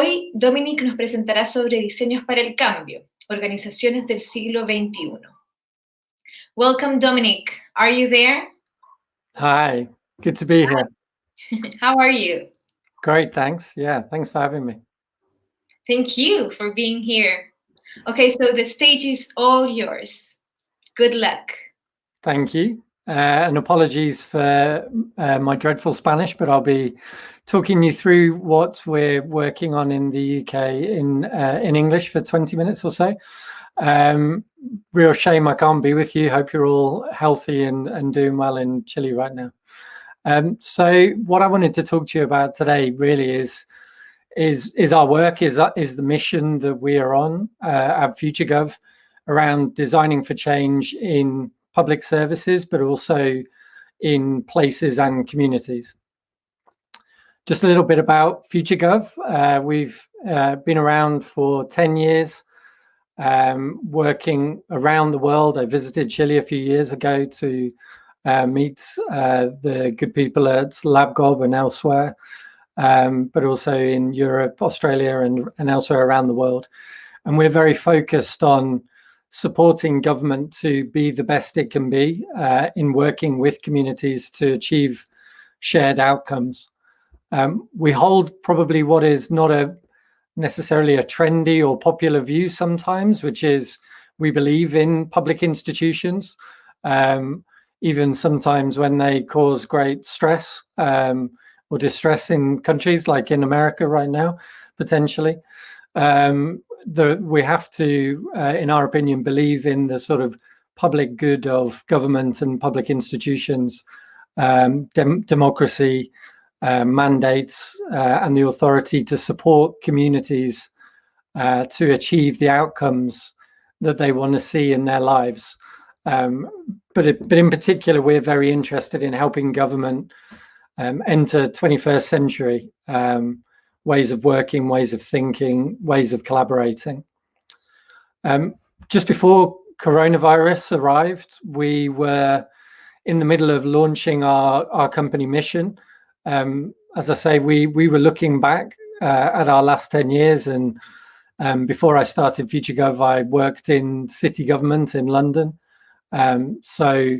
Hoy Dominic nos presentará sobre diseños para el cambio, organizaciones del siglo XXI. Welcome, Dominic. Are you there? Hi, good to be here. How are you? Great, thanks. Yeah, thanks for having me. Thank you for being here. Okay, so the stage is all yours. Good luck. Thank you. And apologies for my dreadful Spanish, but I'll be talking you through what we're working on in the UK in English for 20 minutes or so. Real shame I can't be with you. Hope you're all healthy and doing well in Chile right now. So what I wanted to talk to you about today really is our work, is the mission that we are on at FutureGov around designing for change in public services, but also in places and communities. Just a little bit about FutureGov. We've been around for 10 years, working around the world. I visited Chile a few years ago to meet the good people at LabGob and elsewhere, but also in Europe, Australia, and elsewhere around the world. And we're very focused on supporting government to be the best it can be in working with communities to achieve shared outcomes. We hold probably what is not necessarily a trendy or popular view sometimes, which is we believe in public institutions, even sometimes when they cause great stress or distress in countries like in America right now, potentially. We have to, in our opinion, believe in the sort of public good of government and public institutions, democracy, mandates, and the authority to support communities to achieve the outcomes that they want to see in their lives. But in particular, we're very interested in helping government enter 21st century ways of working, ways of thinking, ways of collaborating. Just before coronavirus arrived, we were in the middle of launching our company mission. As I say, we were looking back at our last 10 years, and before I started FutureGov, I worked in city government in London. So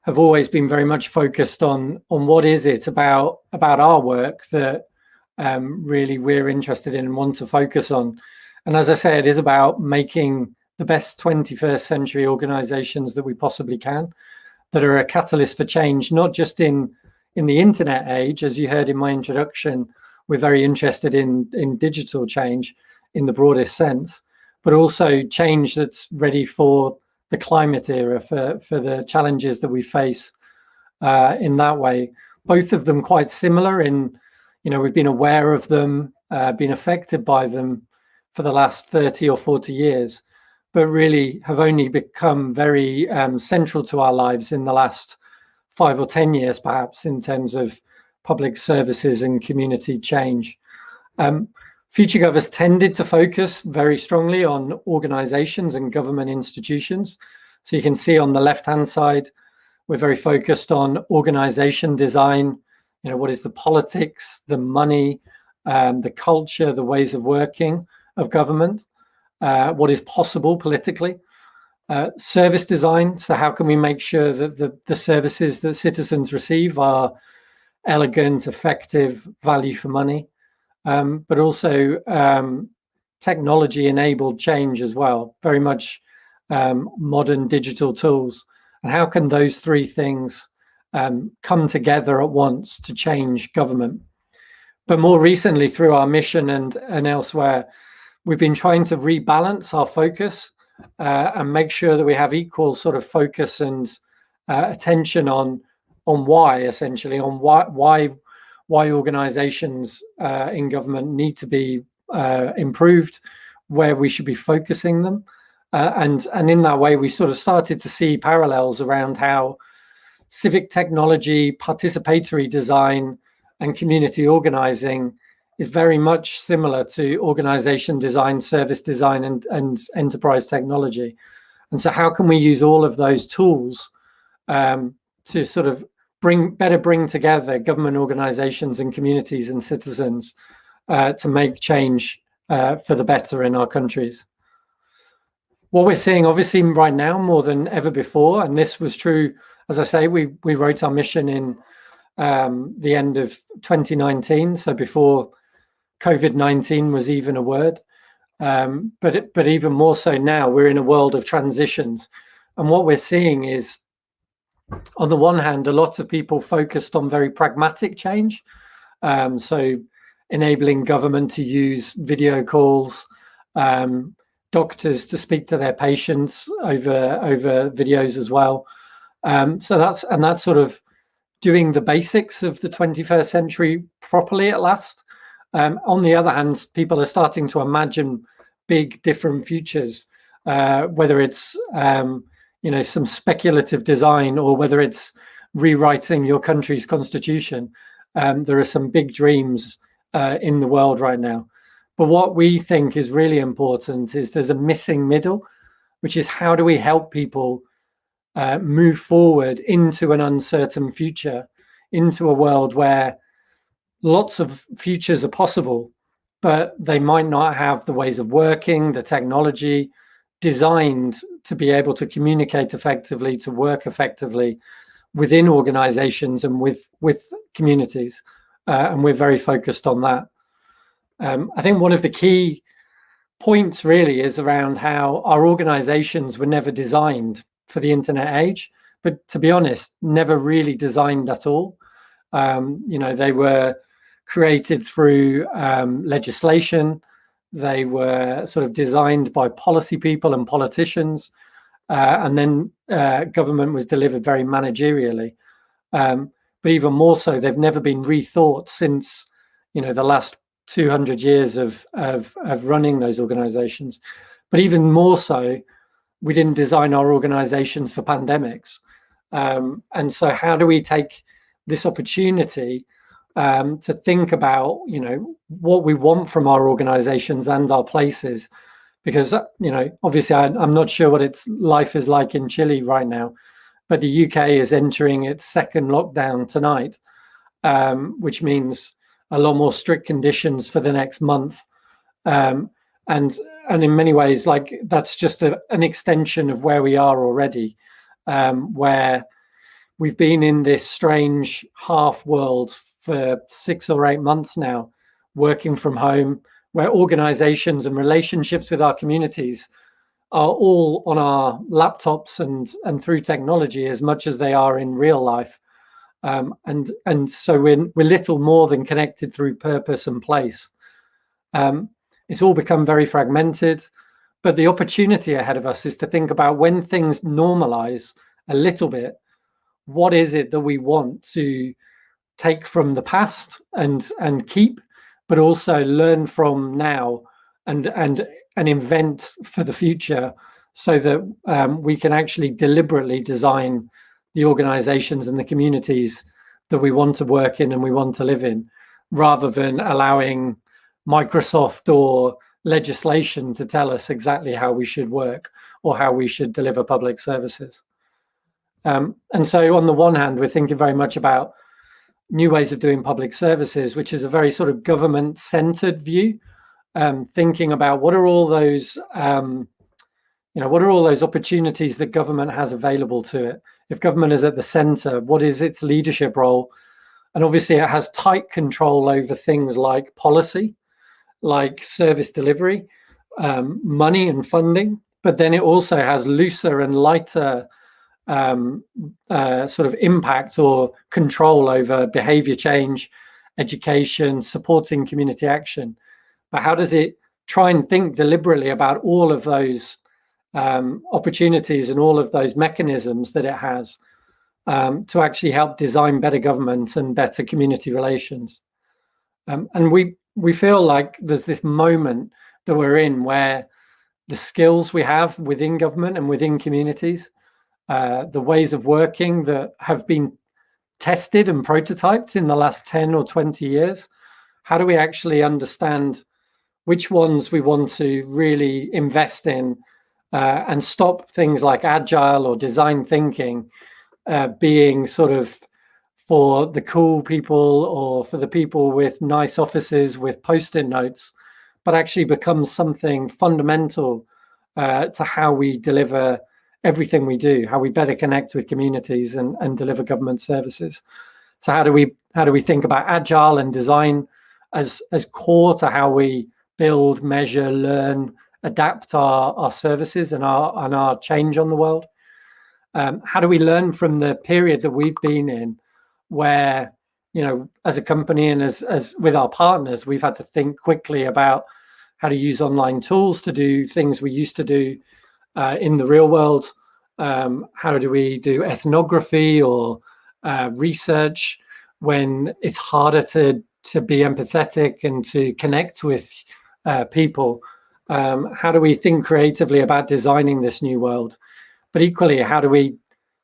have always been very much focused on what is it about our work that really we're interested in and want to focus on. And as I say, it is about making the best 21st century organizations that we possibly can, that are a catalyst for change, not just in the internet age. As you heard in my introduction, we're very interested in digital change in the broadest sense, but also change that's ready for the climate era, for the challenges that we face in that way. Both of them quite similar in, we've been aware of them, been affected by them for the last 30 or 40 years, but really have only become very central to our lives in the last 5 or 10 years, perhaps, in terms of public services and community change. FutureGov has tended to focus very strongly on organizations and government institutions. So you can see on the left-hand side, we're very focused on organization design. What is the politics, the money, the culture, the ways of working of government, what is possible politically. Service design, so how can we make sure that the services that citizens receive are elegant, effective, value for money, but also technology-enabled change as well, very much modern digital tools. And how can those three things come together at once to change government? But more recently, through our mission and elsewhere, we've been trying to rebalance our focus and make sure that we have equal sort of focus and attention on why, essentially, on why organizations in government need to be improved, where we should be focusing them. And in that way, we sort of started to see parallels around how civic technology, participatory design, and community organizing is very much similar to organization design, service design, and enterprise technology. And so how can we use all of those tools to sort of bring together government organizations and communities and citizens to make change for the better in our countries. What we're seeing, obviously, right now more than ever before, and this was true, as I say, we wrote our mission in the end of 2019, so before COVID-19 was even a word. But even more so now, we're in a world of transitions. And what we're seeing is, on the one hand, a lot of people focused on very pragmatic change. So enabling government to use video calls, doctors to speak to their patients over videos as well. So that's sort of doing the basics of the 21st century properly at last. On the other hand, people are starting to imagine big different futures, whether it's some speculative design or whether it's rewriting your country's constitution. There are some big dreams in the world right now. But what we think is really important is there's a missing middle, which is how do we help people move forward into an uncertain future, into a world where lots of futures are possible, but they might not have the ways of working, the technology designed to be able to communicate effectively, to work effectively within organizations and with communities. And we're very focused on that. I think one of the key points really is around how our organizations were never designed for the internet age, but to be honest, never really designed at all. They were created through legislation. They were sort of designed by policy people and politicians, and then government was delivered very managerially. But even more so, they've never been rethought since the last 200 years of running those organizations. But even more so, we didn't design our organizations for pandemics. And so how do we take this opportunity to think about, what we want from our organizations and our places? Because, obviously I'm not sure what life is like in Chile right now, but the UK is entering its second lockdown tonight, which means a lot more strict conditions for the next month. And in many ways, like that's just an extension of where we are already, where we've been in this strange half world for 6 or 8 months now, working from home, where organizations and relationships with our communities are all on our laptops and through technology as much as they are in real life. And so we're little more than connected through purpose and place. It's all become very fragmented, but the opportunity ahead of us is to think about when things normalize a little bit, what is it that we want to take from the past and keep, but also learn from now and invent for the future, so that we can actually deliberately design the organizations and the communities that we want to work in and we want to live in, rather than allowing Microsoft or legislation to tell us exactly how we should work or how we should deliver public services. And so on the one hand, we're thinking very much about new ways of doing public services, which is a very sort of government-centered view, thinking about what are all those opportunities that government has available to it. If government is at the center, what is its leadership role? And obviously it has tight control over things like policy, like service delivery, money and funding, but then it also has looser and lighter sort of impact or control over behavior change, education, supporting community action. But how does it try and think deliberately about all of those opportunities and all of those mechanisms that it has to actually help design better government and better community relations? And we feel like there's this moment that we're in where the skills we have within government and within communities, the ways of working that have been tested and prototyped in the last 10 or 20 years, how do we actually understand which ones we want to really invest in and stop things like agile or design thinking being sort of for the cool people or for the people with nice offices with post-it notes, but actually becomes something fundamental to how we deliver everything we do, how we better connect with communities and deliver government services. So how do we think about agile and design as core to how we build, measure, learn, adapt our services and our change on the world? How do we learn from the period that we've been in, where, you know, as a company and as with our partners, we've had to think quickly about how to use online tools to do things we used to do in the real world. How do we do ethnography or research when it's harder to be empathetic and to connect with people? How do we think creatively about designing this new world? But equally, how do we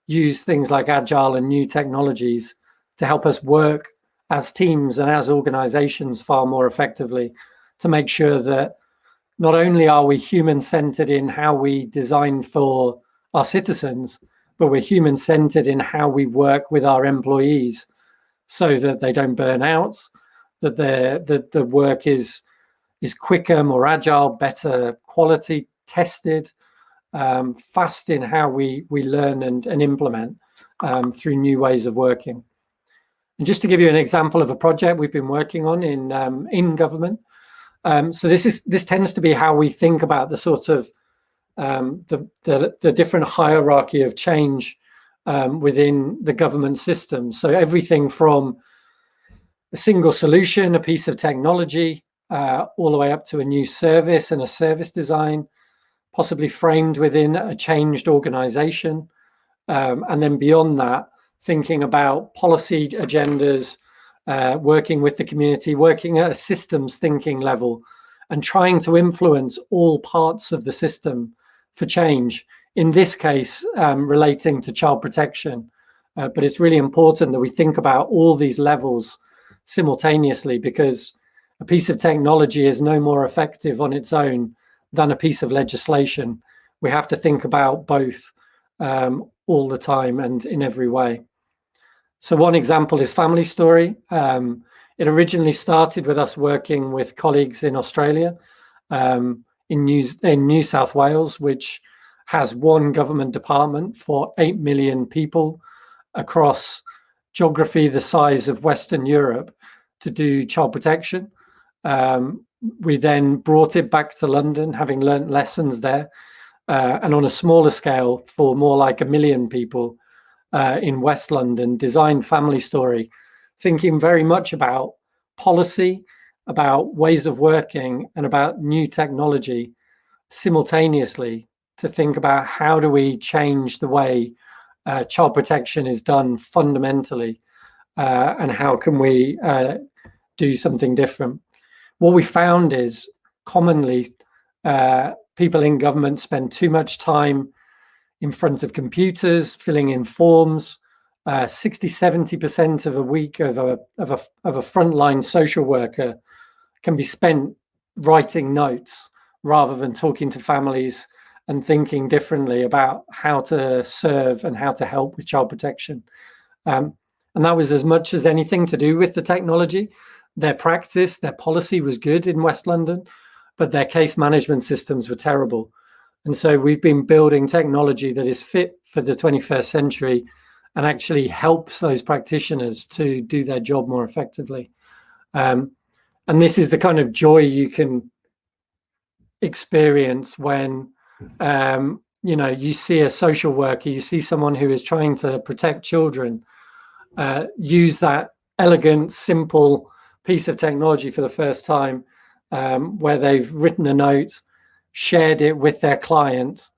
use things like agile and new technologies to help us work as teams and as organizations far more effectively, to make sure that not only are we human-centered in how we design for our citizens, but we're human-centered in how we work with our employees so that they don't burn out, that the work is quicker, more agile, better quality, tested, fast in how we learn and implement through new ways of working. And just to give you an example of a project we've been working on in government. So this tends to be how we think about the sort of the different hierarchy of change within the government system. So everything from a single solution, a piece of technology, all the way up to a new service and a service design, possibly framed within a changed organization. And then beyond that, thinking about policy agendas, working with the community, working at a systems thinking level, and trying to influence all parts of the system for change. In this case, relating to child protection. But it's really important that we think about all these levels simultaneously, because a piece of technology is no more effective on its own than a piece of legislation. We have to think about both all the time and in every way. So one example is Family Story. It originally started with us working with colleagues in Australia, in New South Wales, which has one government department for 8 million people across geography the size of Western Europe to do child protection. We then brought it back to London, having learnt lessons there, and on a smaller scale for more like 1 million people in West London, designed Family Story, thinking very much about policy, about ways of working, and about new technology simultaneously, to think about how do we change the way child protection is done fundamentally, and how can we do something different. What we found is commonly people in government spend too much time in front of computers, filling in forms. 60-70% of a week of a frontline social worker can be spent writing notes rather than talking to families and thinking differently about how to serve and how to help with child protection. And that was as much as anything to do with the technology. Their practice, their policy was good in West London, but their case management systems were terrible. And so we've been building technology that is fit for the 21st century and actually helps those practitioners to do their job more effectively. And this is the kind of joy you can experience when you see a social worker, you see someone who is trying to protect children, use that elegant, simple piece of technology for the first time, where they've written a note, shared it with their client,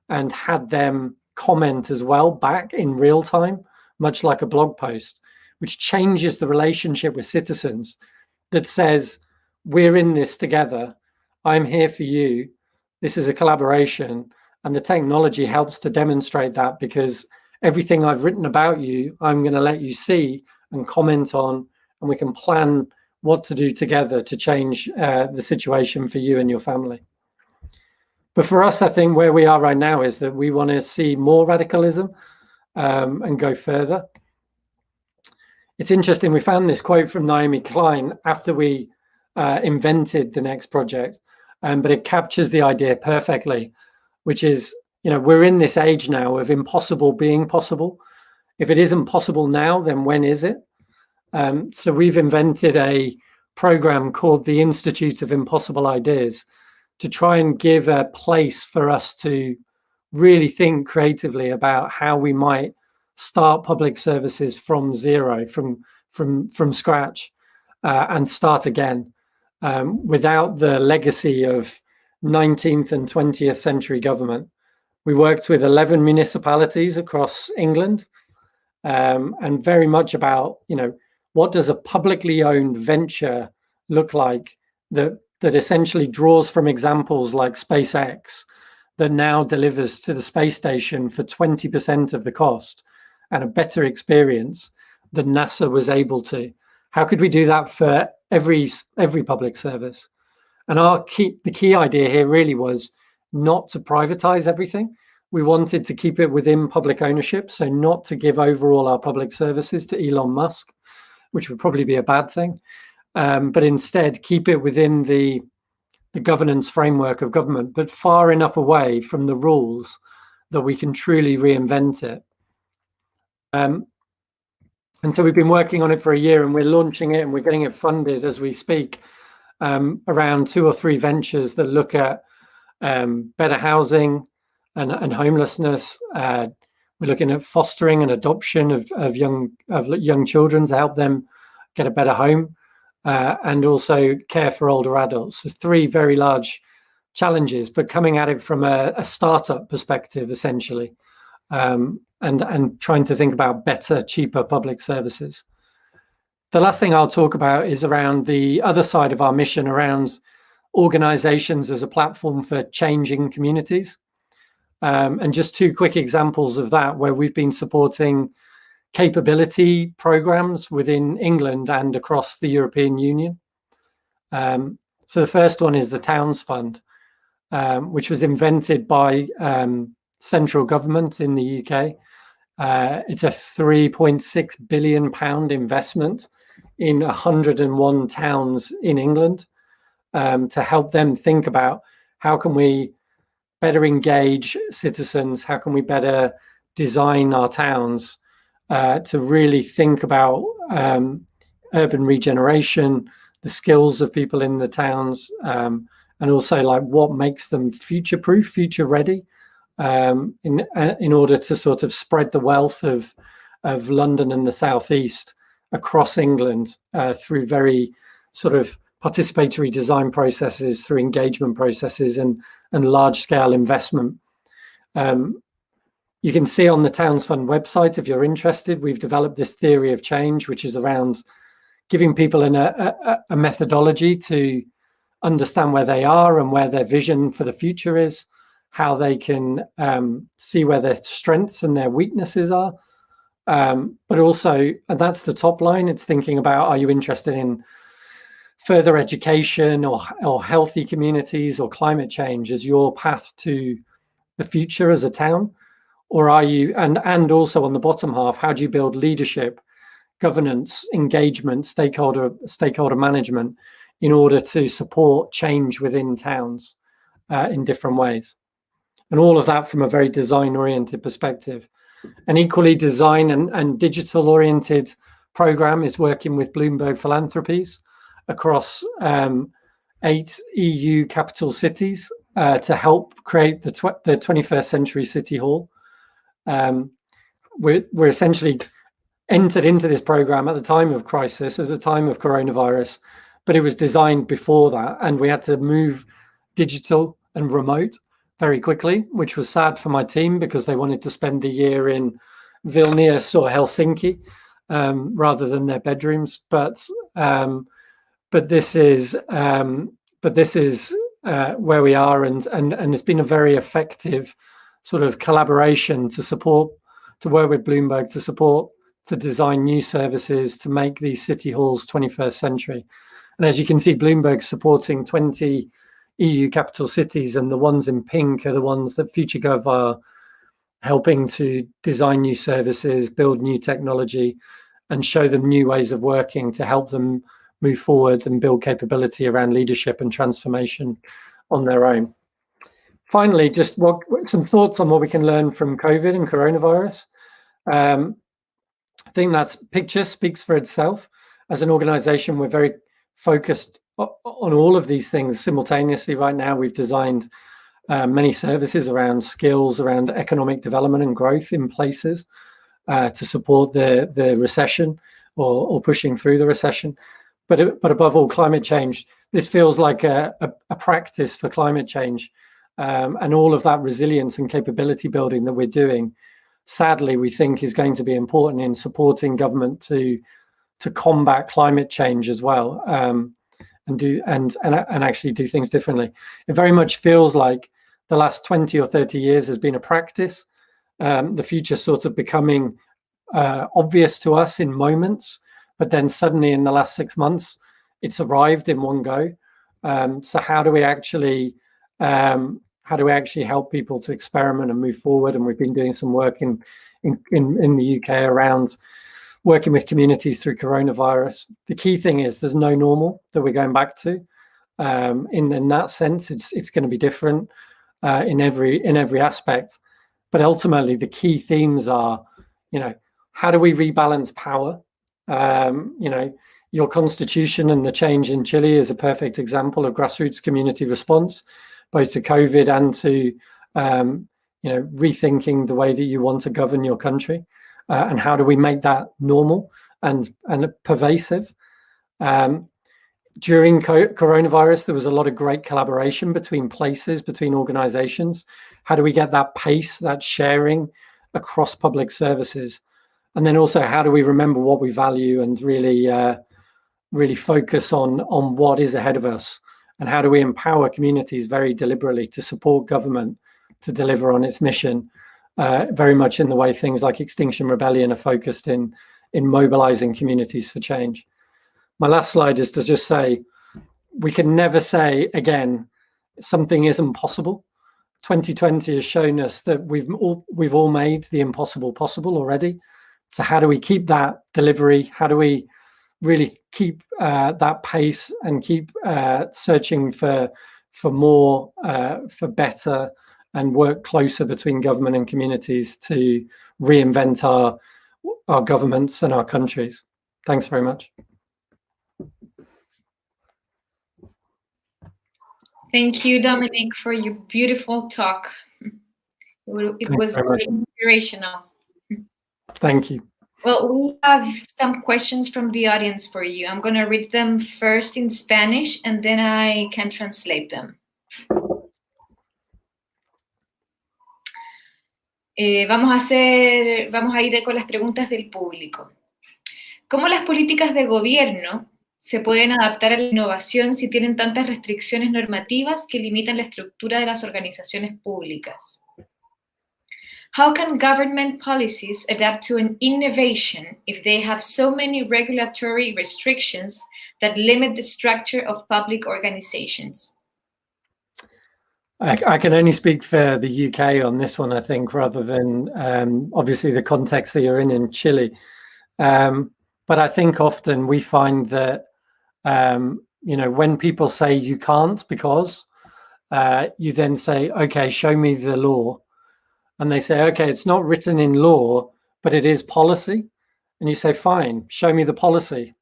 and had them comment as well back in real time, much like a blog post, which changes the relationship with citizens, that says, we're in this together, I'm here for you, this is a collaboration. And the technology helps to demonstrate that, because everything I've written about you, I'm going to let you see and comment on, and we can plan what to do together to change the situation for you and your family. But for us, I think where we are right now is that we want to see more radicalism and go further. It's interesting, we found this quote from Naomi Klein after we invented the next project, but it captures the idea perfectly, which is, we're in this age now of impossible being possible. If it isn't possible now, then when is it? So we've invented a program called the Institute of Impossible Ideas to try and give a place for us to really think creatively about how we might start public services from zero, from scratch, and start again, without the legacy of 19th and 20th century government. We worked with 11 municipalities across England, and very much about, what does a publicly owned venture look like that essentially draws from examples like SpaceX, that now delivers to the space station for 20% of the cost and a better experience than NASA was able to. How could we do that for every public service? And the key idea here really was not to privatize everything. We wanted to keep it within public ownership, so not to give overall our public services to Elon Musk, which would probably be a bad thing, but instead keep it within the governance framework of government, but far enough away from the rules that we can truly reinvent it. And so we've been working on it for a year, and we're launching it and we're getting it funded as we speak, around 2 or 3 ventures that look at better housing and homelessness. We're looking at fostering and adoption of young children to help them get a better home, and also care for older adults. So 3 very large challenges, but coming at it from a startup perspective, essentially, and trying to think about better, cheaper public services. The last thing I'll talk about is around the other side of our mission, around organizations as a platform for changing communities. And just 2 quick examples of that, where we've been supporting capability programs within England and across the European Union. So the first one is the Towns Fund, which was invented by central government in the UK. It's a £3.6 billion investment in 101 towns in England, to help them think about how can we better engage citizens, how can we better design our towns, to really think about urban regeneration, the skills of people in the towns, and also like what makes them future-proof, future-ready, in order to sort of spread the wealth of London and the southeast across England, through very sort of participatory design processes, through engagement processes, and large-scale investment. You can see on the Towns Fund website, if you're interested, we've developed this theory of change, which is around giving people a methodology to understand where they are and where their vision for the future is, how they can see where their strengths and their weaknesses are. But also, and that's the top line, it's thinking about, are you interested in further education or healthy communities or climate change as your path to the future as a town? Or are you, and also on the bottom half, how do you build leadership, governance, engagement, stakeholder management in order to support change within towns in different ways? And all of that from a very design-oriented perspective. An equally design and digital-oriented program is working with Bloomberg Philanthropies across 8 EU capital cities to help create the 21st Century City Hall. We're essentially entered into this program at the time of crisis, at the time of coronavirus, but it was designed before that, and we had to move digital and remote very quickly, which was sad for my team because they wanted to spend the year in Vilnius or Helsinki rather than their bedrooms. But this is where we are, and it's been a very effective sort of collaboration to work with Bloomberg to support, to design new services to make these city halls 21st century. And as you can see, Bloomberg's supporting 20 EU capital cities, and the ones in pink are the ones that FutureGov are helping to design new services, build new technology, and show them new ways of working to help them move forward and build capability around leadership and transformation on their own. Finally, just some thoughts on what we can learn from COVID and coronavirus. I think that picture speaks for itself. As an organization, we're very focused on all of these things simultaneously right now. We've designed many services around skills, around economic development and growth in places to support the recession or pushing through the recession. But above all, climate change. This feels like a practice for climate change, and all of that resilience and capability building that we're doing. Sadly, we think is going to be important in supporting government to combat climate change as well, and actually do things differently. It very much feels like the last 20 or 30 years has been a practice. The future sort of becoming obvious to us in moments, but then suddenly in the last 6 months, it's arrived in one go. So how do we actually help people to experiment and move forward? And we've been doing some work in the UK around working with communities through coronavirus. The key thing is there's no normal that we're going back to. In that sense, it's going to be different in every aspect. But ultimately, the key themes are, how do we rebalance power? Your constitution and the change in Chile is a perfect example of grassroots community response, both to COVID and to rethinking the way that you want to govern your country, and how do we make that normal and pervasive. During coronavirus, there was a lot of great collaboration between places, between organizations. How do we get that pace, that sharing across public services? And then also, how do we remember what we value and really focus on what is ahead of us? And how do we empower communities very deliberately to support government to deliver on its mission, very much in the way things like Extinction Rebellion are focused in mobilizing communities for change. My last slide is to just say, we can never say again, something isn't possible. 2020 has shown us that we've all made the impossible possible already. So how do we keep that delivery? How do we really keep that pace and keep searching for more, for better, and work closer between government and communities to reinvent our governments and our countries? Thanks very much. Thank you, Dominic, for your beautiful talk. It was very inspirational. Thank you. Well, we have some questions from the audience for you. I'm going to read them first in Spanish, and then I can translate them. Vamos a ir con las preguntas del público. ¿Cómo las políticas de gobierno se pueden adaptar a la innovación si tienen tantas restricciones normativas que limitan la estructura de las organizaciones públicas? How can government policies adapt to an innovation if they have so many regulatory restrictions that limit the structure of public organizations? I can only speak for the UK on this one, I think, rather than obviously the context that you're in Chile. But I think often we find that, when people say you can't because, you then say, okay, show me the law. And they say, okay, it's not written in law, but it is policy. And you say, fine, show me the policy.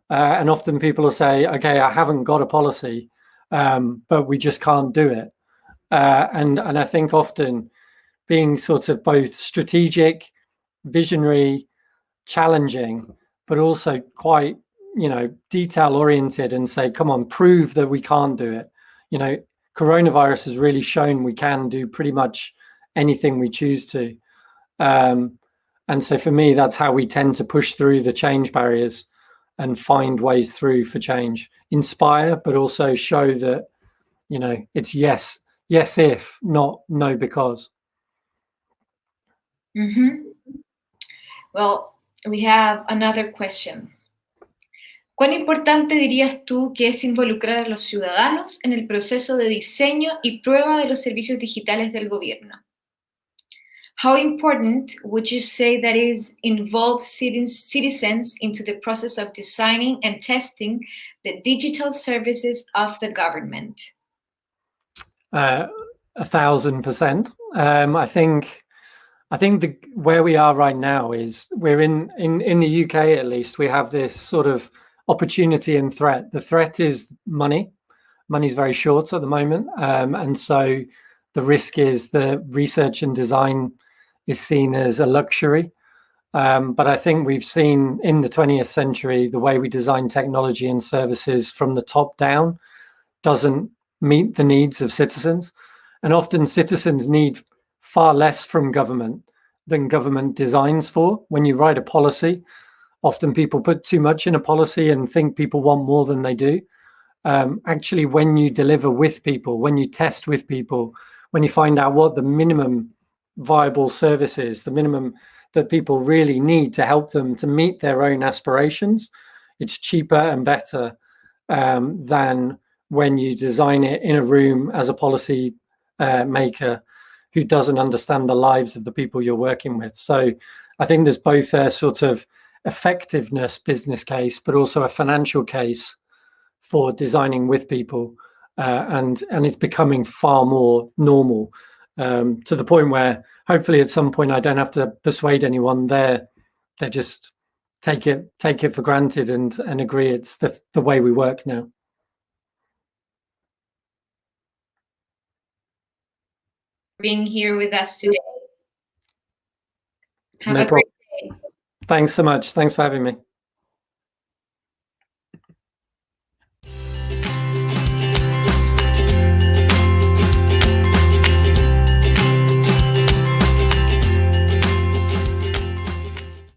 And often people will say, okay, I haven't got a policy, but we just can't do it. And I think often being sort of both strategic, visionary, challenging, but also quite, detail oriented and say, come on, prove that we can't do it. Coronavirus has really shown we can do pretty much anything we choose to. And so for me, that's how we tend to push through the change barriers and find ways through for change. Inspire, but also show that, it's yes if, not no because. Mm-hmm. Well, we have another question. ¿Cuán importante dirías tú que es involucrar a los ciudadanos en el proceso de diseño y prueba de los servicios digitales del gobierno? How important would you say that is involve citizens into the process of designing and testing the digital services of the government? 1,000%. I think where we are right now is we're in the UK, at least, we have this sort of opportunity and threat. The threat is money. Money's very short at the moment, and so the risk is the research and design is seen as a luxury. But I think we've seen in the 20th century the way we design technology and services from the top down doesn't meet the needs of citizens, and often citizens need far less from government than government designs for. When you write a policy, often people put too much in a policy and think people want more than they do. Actually, when you deliver with people, when you test with people, when you find out what the minimum viable service is, the minimum that people really need to help them to meet their own aspirations, it's cheaper and better than when you design it in a room as a policy maker who doesn't understand the lives of the people you're working with. So I think there's both a sort of effectiveness business case, but also a financial case for designing with people, and it's becoming far more normal, to the point where hopefully at some point I don't have to persuade anyone. They just take it for granted and agree it's the way we work now. Being here with us today. Have No a great day. Thanks so much. Thanks for having me.